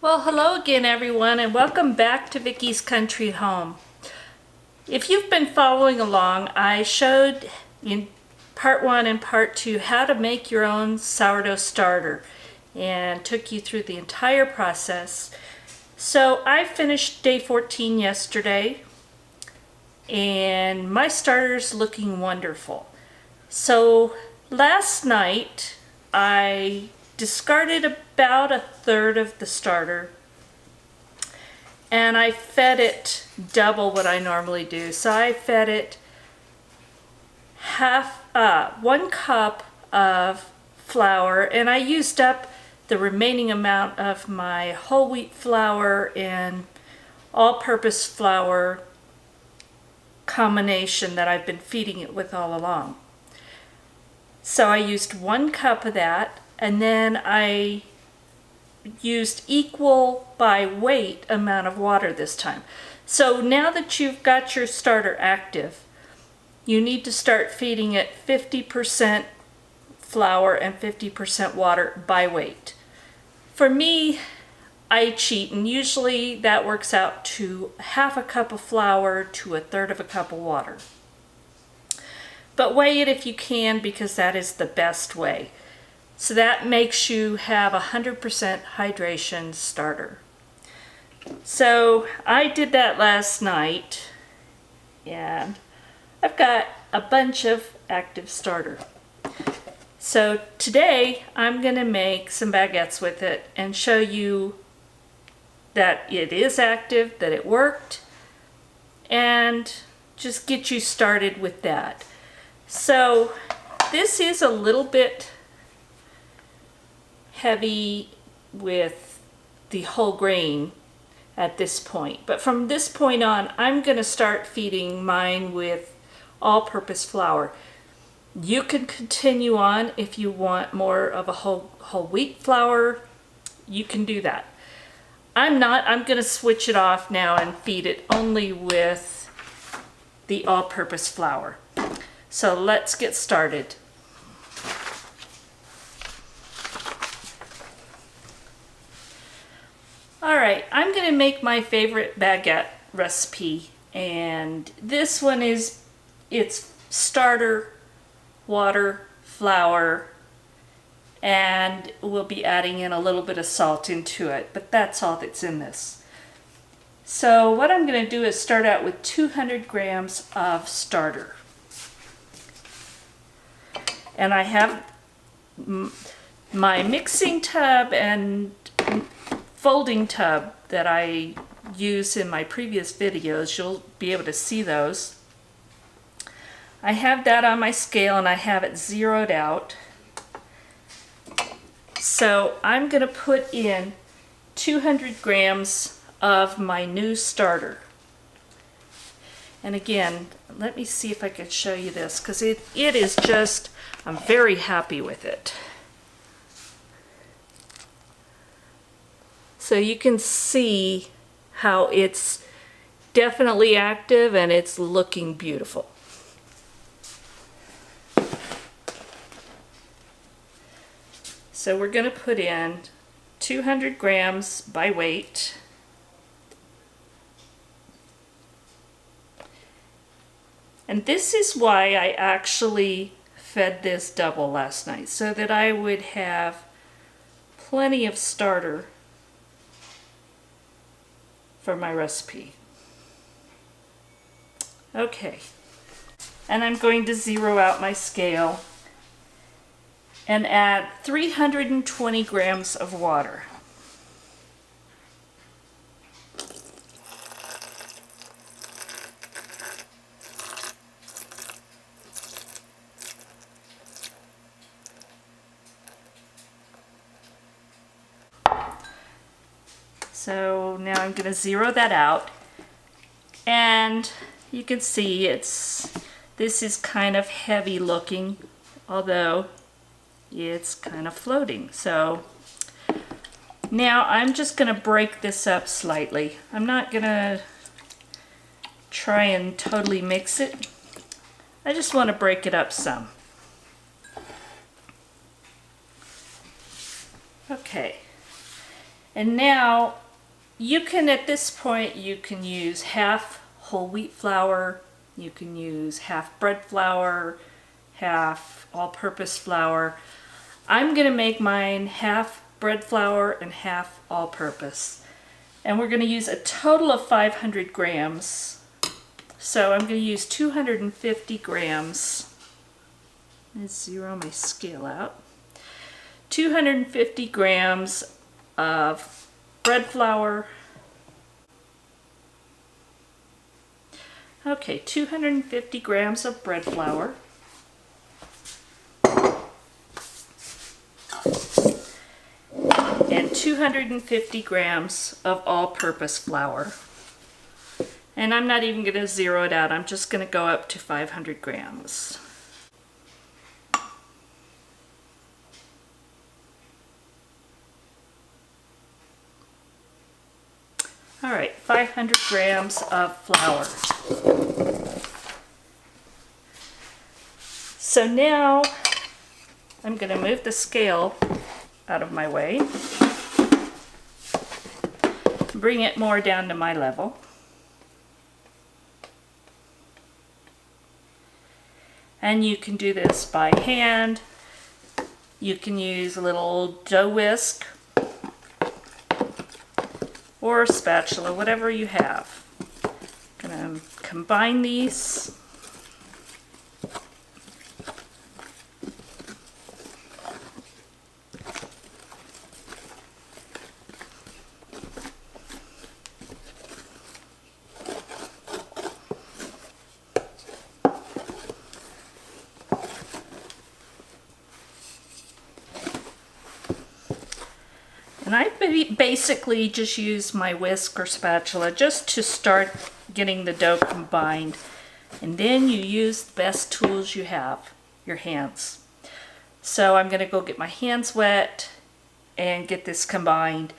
Well, hello again everyone and welcome back to Vickie's Country Home. If you've been following along, I showed in part 1 and part 2 how to make your own sourdough starter and took you through the entire process. So I finished day 14 yesterday and my starter's looking wonderful. So last night I discarded about a third of the starter and I fed it double what I normally do. So I fed it 1 cup of flour, and I used up the remaining amount of my whole wheat flour and all-purpose flour combination that I've been feeding it with all along. So I used 1 cup of that, and then I used equal by weight amount of water this time. So now that you've got your starter active, you need to start feeding it 50% flour and 50% water by weight. For me, I cheat, and usually that works out to 1/2 cup of flour to 1/3 cup of water. But weigh it if you can, because that is the best way. So that makes you have 100% hydration starter. So I did that last night, and I've got a bunch of active starter. So today I'm going to make some baguettes with it and show you that it is active, that it worked, and just get you started with that. So this is a little bit heavy with the whole grain at this point, but from this point on I'm going to start feeding mine with all-purpose flour. You can continue on if you want more of a whole wheat flour. You can do that. I'm going to switch it off now and feed it only with the all-purpose flour. So let's get started. Alright, I'm going to make my favorite baguette recipe, and this one it's starter, water, flour, and we'll be adding in a little bit of salt into it, but that's all that's in this. So what I'm going to do is start out with 200 grams of starter. And I have my mixing tub and folding tub that I use in my previous videos. You'll be able to see those. I have that on my scale and I have it zeroed out. So I'm going to put in 200 grams of my new starter. And again, let me see if I can show you this, because it is just, I'm very happy with it. So you can see how it's definitely active and it's looking beautiful. So we're going to put in 200 grams by weight. And this is why I actually fed this double last night, so that I would have plenty of starter for my recipe. Okay, and I'm going to zero out my scale and add 320 grams of water. So now I'm going to zero that out, and you can see this is kind of heavy looking, although it's kind of floating. So now I'm just going to break this up slightly. I'm not going to try and totally mix it. I just want to break it up some. Okay. And now you can, at this point, you can use half whole wheat flour, you can use half bread flour, half all-purpose flour. I'm gonna make mine half bread flour and half all-purpose. And we're gonna use a total of 500 grams. So I'm gonna use 250 grams. Let's zero my scale out. 250 grams of bread flour. Okay, 250 grams of bread flour. And 250 grams of all-purpose flour. And I'm not even going to zero it out, I'm just going to go up to 500 grams. All right, 500 grams of flour. So now I'm going to move the scale out of my way, bring it more down to my level. And you can do this by hand. You can use a little dough whisk or a spatula, whatever you have. I'm gonna combine these. And I basically just use my whisk or spatula just to start getting the dough combined. And then you use the best tools you have, your hands. So I'm going to go get my hands wet and get this combined.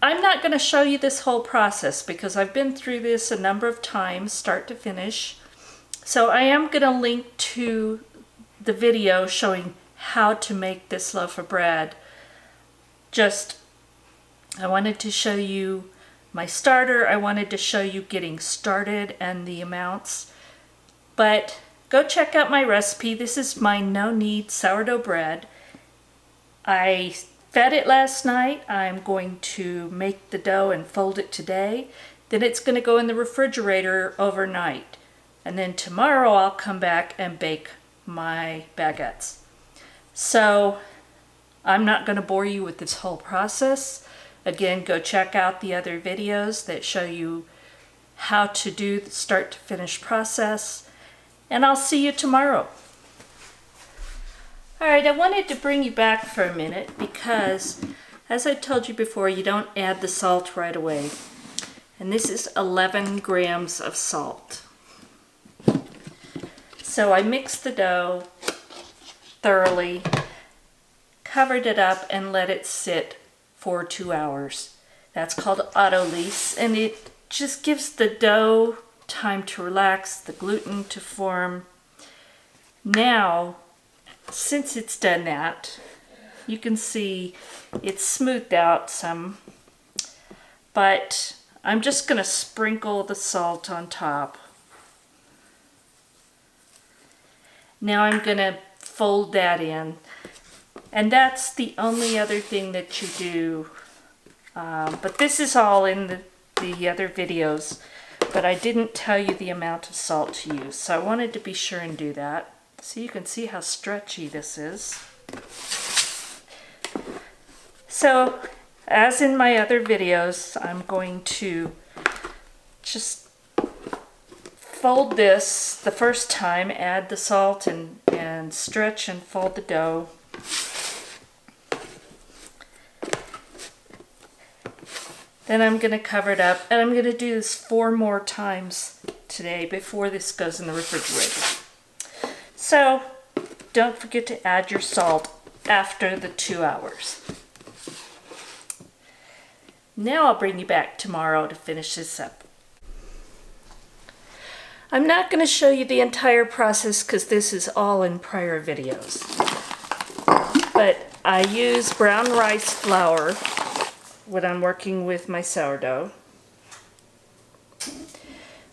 I'm not going to show you this whole process because I've been through this a number of times, start to finish. So I am going to link to the video showing how to make this loaf of bread. I wanted to show you my starter. I wanted to show you getting started and the amounts. But go check out my recipe. This is my no-knead sourdough bread. I fed it last night. I'm going to make the dough and fold it today. Then it's going to go in the refrigerator overnight. And then tomorrow I'll come back and bake my baguettes. So I'm not going to bore you with this whole process. Again, go check out the other videos that show you how to do the start to finish process. And I'll see you tomorrow. All right, I wanted to bring you back for a minute because, as I told you before, you don't add the salt right away. And this is 11 grams of salt. So I mixed the dough thoroughly, covered it up, and let it sit for 2 hours. That's called autolyse, and it just gives the dough time to relax, the gluten to form. Now, since it's done that, you can see it's smoothed out some, but I'm just going to sprinkle the salt on top. Now I'm going to fold that in. And that's the only other thing that you do. But this is all in the other videos. But I didn't tell you the amount of salt to use. So I wanted to be sure and do that. So you can see how stretchy this is. So, as in my other videos, I'm going to just fold this the first time, add the salt and stretch and fold the dough. Then I'm going to cover it up, and I'm going to do this 4 more times today before this goes in the refrigerator. So, don't forget to add your salt after the 2 hours. Now I'll bring you back tomorrow to finish this up. I'm not going to show you the entire process because this is all in prior videos. But I use brown rice flour when I'm working with my sourdough.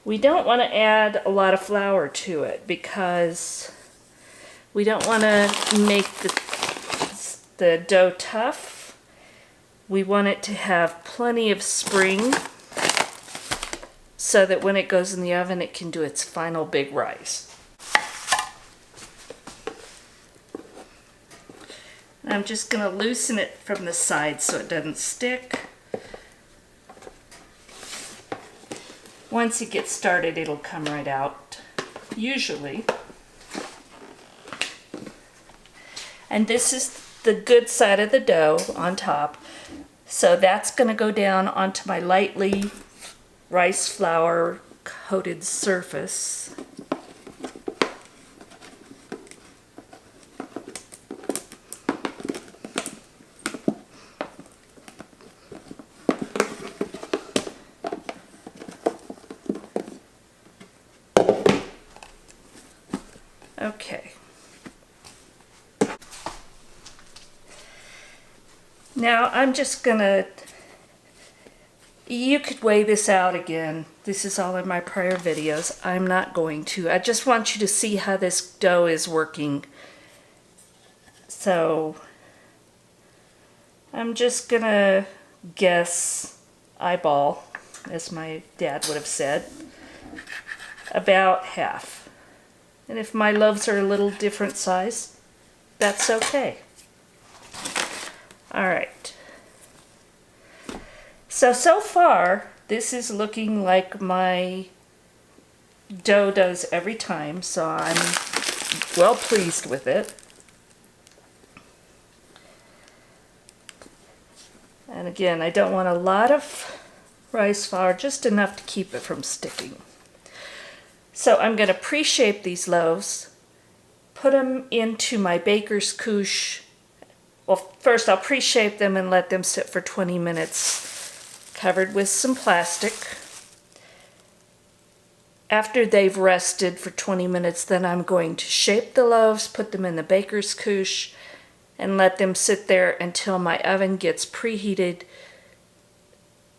We don't want to add a lot of flour to it because we don't want to make the dough tough. We want it to have plenty of spring so that when it goes in the oven it can do its final big rise. And I'm just going to loosen it from the side so it doesn't stick. Once it gets started, it'll come right out, usually. And this is the good side of the dough on top. So that's going to go down onto my lightly rice flour coated surface. Okay. Now I'm just gonna, you could weigh this out again. This is all in my prior videos. I'm not going to. I just want you to see how this dough is working. So I'm just gonna guess, eyeball, as my dad would have said, about half. And if my loaves are a little different size, that's okay. All right. So far, this is looking like my dough does every time, so I'm well pleased with it. And again, I don't want a lot of rice flour, just enough to keep it from sticking. So I'm going to pre-shape these loaves, put them into my baker's couche. Well, first I'll pre-shape them and let them sit for 20 minutes covered with some plastic. After they've rested for 20 minutes, then I'm going to shape the loaves, put them in the baker's couche, and let them sit there until my oven gets preheated.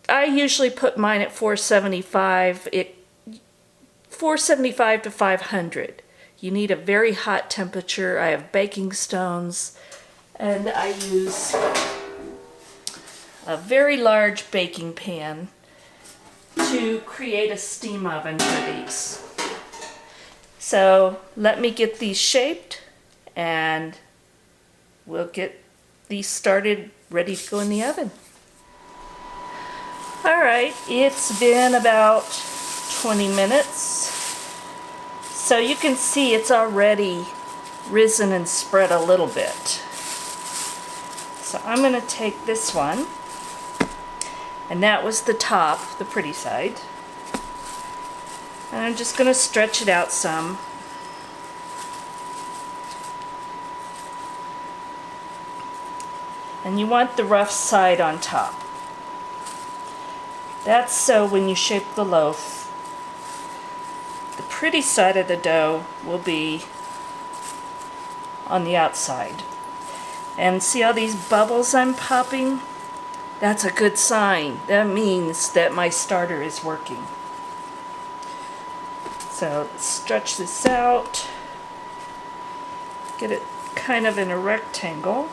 I usually put mine at 475. 475 to 500. You need a very hot temperature. I have baking stones, and I use a very large baking pan to create a steam oven for these. So let me get these shaped and we'll get these started, ready to go in the oven. All right, it's been about 20 minutes. So you can see it's already risen and spread a little bit. So I'm going to take this one, and that was the top, the pretty side. And I'm just going to stretch it out some. And you want the rough side on top. That's so when you shape the loaf, the pretty side of the dough will be on the outside. And see all these bubbles I'm popping? That's a good sign. That means that my starter is working. So let's stretch this out, get it kind of in a rectangle.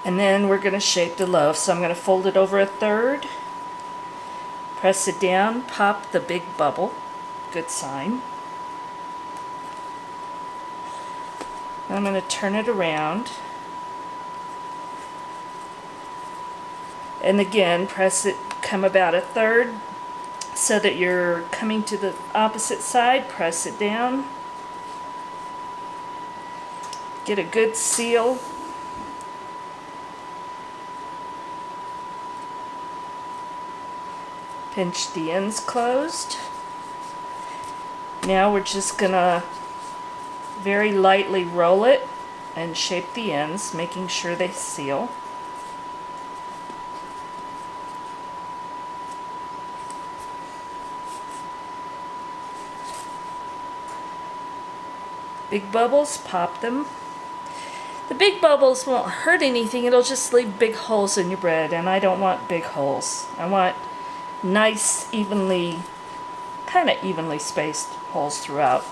And then we're going to shape the loaf. So I'm going to fold it over a third, press it down, pop the big bubble, good sign. I'm going to turn it around. And again, press it, come about a third so that you're coming to the opposite side, press it down. Get a good seal. Pinch the ends closed. Now we're just gonna very lightly roll it and shape the ends, making sure they seal. Big bubbles, pop them. The big bubbles won't hurt anything, it'll just leave big holes in your bread, and I don't want big holes. I want nice, kind of evenly spaced holes throughout.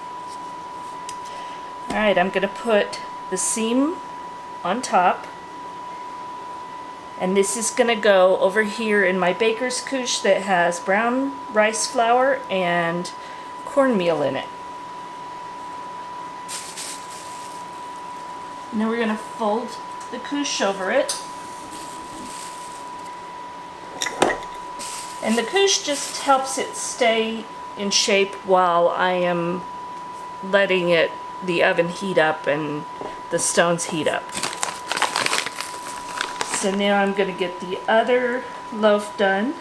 Alright, I'm going to put the seam on top, and this is going to go over here in my baker's couche that has brown rice flour and cornmeal in it. And then we're going to fold the couche over it. And the couche just helps it stay in shape while I am letting the oven heat up and the stones heat up. So now I'm going to get the other loaf done.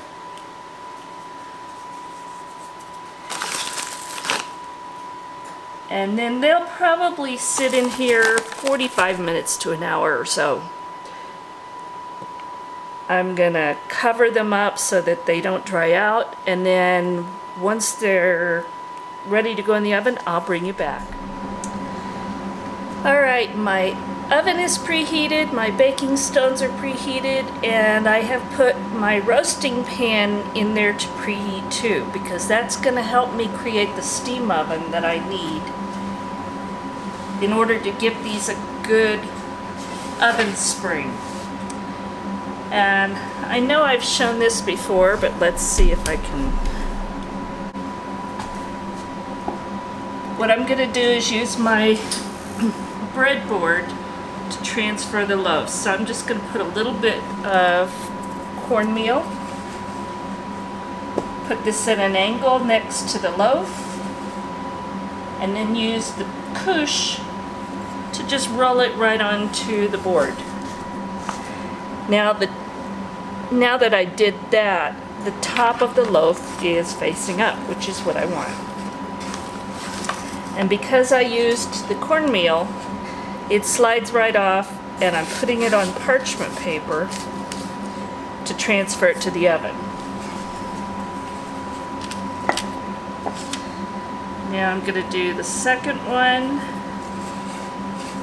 And then they'll probably sit in here 45 minutes to an hour or so. I'm gonna cover them up so that they don't dry out, and then once they're ready to go in the oven, I'll bring you back. Alright, my oven is preheated, my baking stones are preheated, and I have put my roasting pan in there to preheat too, because that's gonna help me create the steam oven that I need in order to give these a good oven spring. And I know I've shown this before, but let's see if I can. What I'm going to do is use my breadboard to transfer the loaves. So I'm just going to put a little bit of cornmeal, put this at an angle next to the loaf, and then use the couche to just roll it right onto the board. Now that I did that, the top of the loaf is facing up, which is what I want. And because I used the cornmeal, it slides right off, and I'm putting it on parchment paper to transfer it to the oven. Now I'm going to do the second one.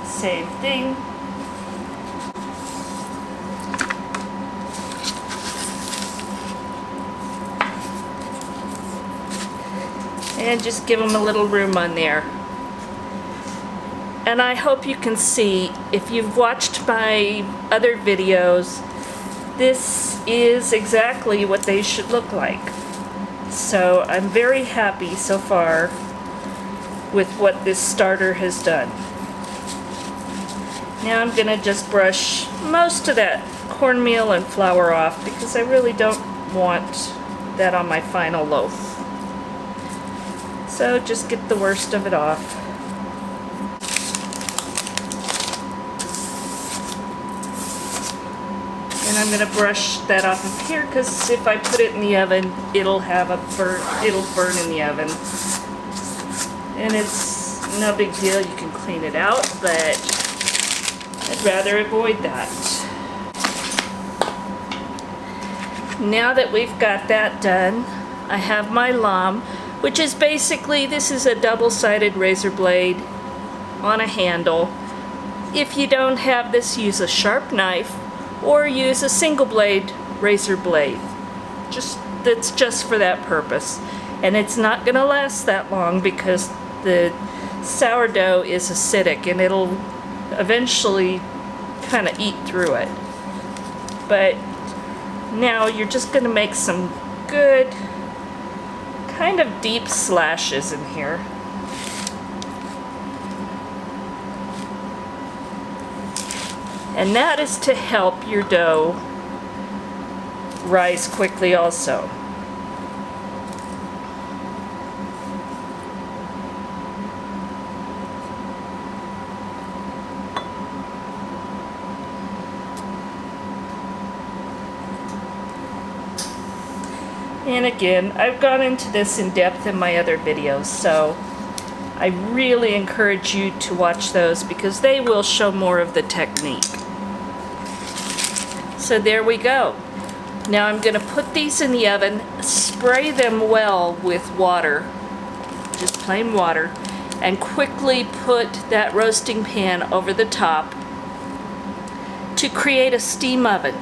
Same thing. And just give them a little room on there. And I hope you can see, if you've watched my other videos, this is exactly what they should look like. So I'm very happy so far with what this starter has done. Now I'm going to just brush most of that cornmeal and flour off, because I really don't want that on my final loaf. So just get the worst of it off. And I'm going to brush that off of here, because if I put it in the oven, it'll burn in the oven. And it's no big deal, you can clean it out, but I'd rather avoid that. Now that we've got that done, I have my lamb, which is basically, this is a double-sided razor blade on a handle. If you don't have this, use a sharp knife or use a single blade razor blade. That's just for that purpose. And it's not going to last that long because the sourdough is acidic and it'll eventually kind of eat through it. But now you're just going to make some good kind of deep slashes in here. And that is to help your dough rise quickly also. And again, I've gone into this in depth in my other videos, so I really encourage you to watch those because they will show more of the technique. So there we go. Now I'm going to put these in the oven, spray them well with water, just plain water, and quickly put that roasting pan over the top to create a steam oven.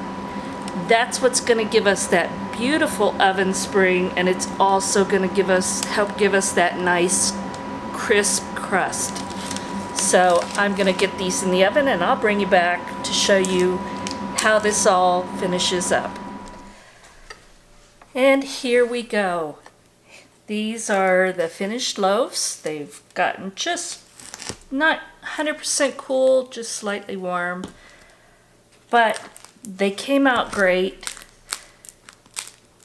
That's what's going to give us that beautiful oven spring, and it's also going to help give us that nice crisp crust. So I'm going to get these in the oven, and I'll bring you back to show you how this all finishes up. And here we go. These are the finished loaves. They've gotten just not 100% cool, just slightly warm, but they came out great.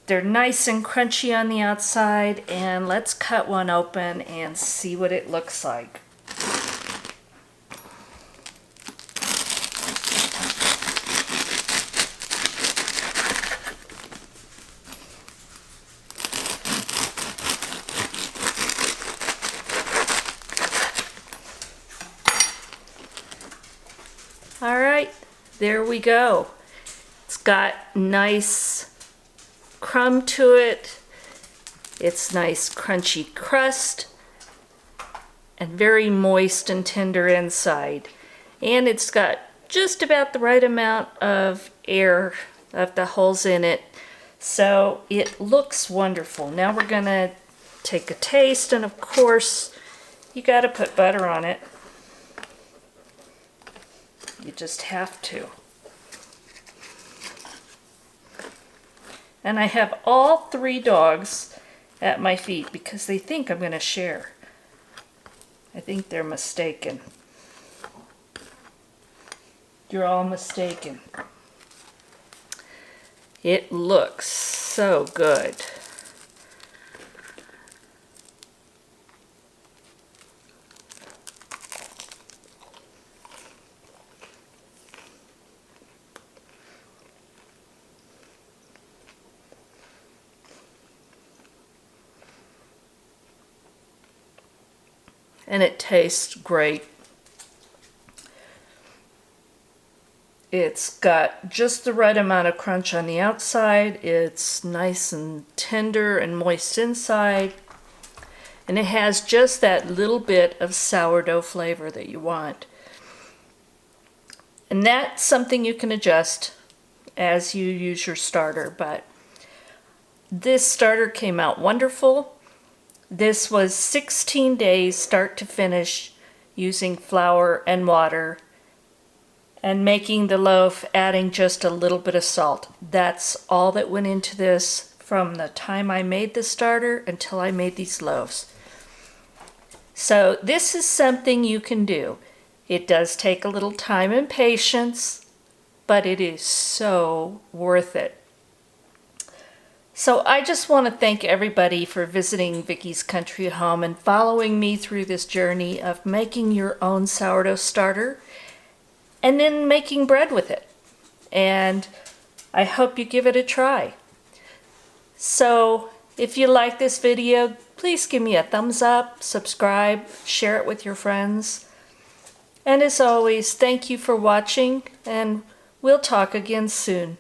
They're nice and crunchy on the outside, and let's cut one open and see what it looks like. All right, there we go. It's got nice crumb to it. It's nice crunchy crust and very moist and tender inside. And it's got just about the right amount of air of the holes in it. So it looks wonderful. Now we're gonna take a taste, and of course, you gotta put butter on it. You just have to. And I have all 3 dogs at my feet because they think I'm going to share. I think they're mistaken. You're all mistaken. It looks so good. And it tastes great. It's got just the right amount of crunch on the outside. It's nice and tender and moist inside. And it has just that little bit of sourdough flavor that you want. And that's something you can adjust as you use your starter. But this starter came out wonderful. This was 16 days start to finish using flour and water and making the loaf, adding just a little bit of salt. That's all that went into this from the time I made the starter until I made these loaves. So this is something you can do. It does take a little time and patience, but it is so worth it. So I just want to thank everybody for visiting Vickie's Country Home and following me through this journey of making your own sourdough starter and then making bread with it. And I hope you give it a try. So if you like this video, please give me a thumbs up, subscribe, share it with your friends. And as always, thank you for watching, and we'll talk again soon.